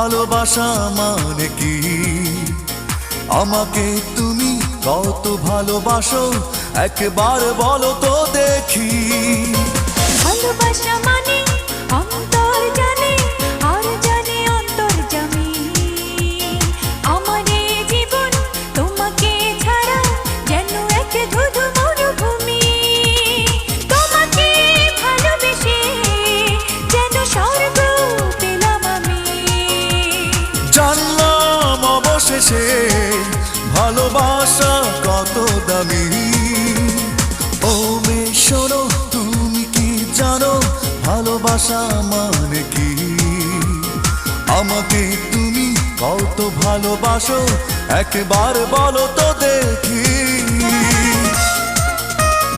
ভালোবাসা মানে কি? আমাকে তুমি কত ভালোবাসো একবার বলো তো দেখি। ভালোবাসা মানে অন্তর জানে আর জানে অন্তর্যামী। আমার এই জীবন তোমাকে ছাড়া যেন এক ধুধু মরুভূমি। তোমাকে ভালোবেসে যেন স্বর্গ পেলাম আমি। জানলাম অবশেষে ভালোবাসা কত দামি। ও মেয়ে শোনো, তুমি কি জানো ভালোবাসা মানে কি? আমাকে তুমি কত ভালোবাসো একবার বলো তো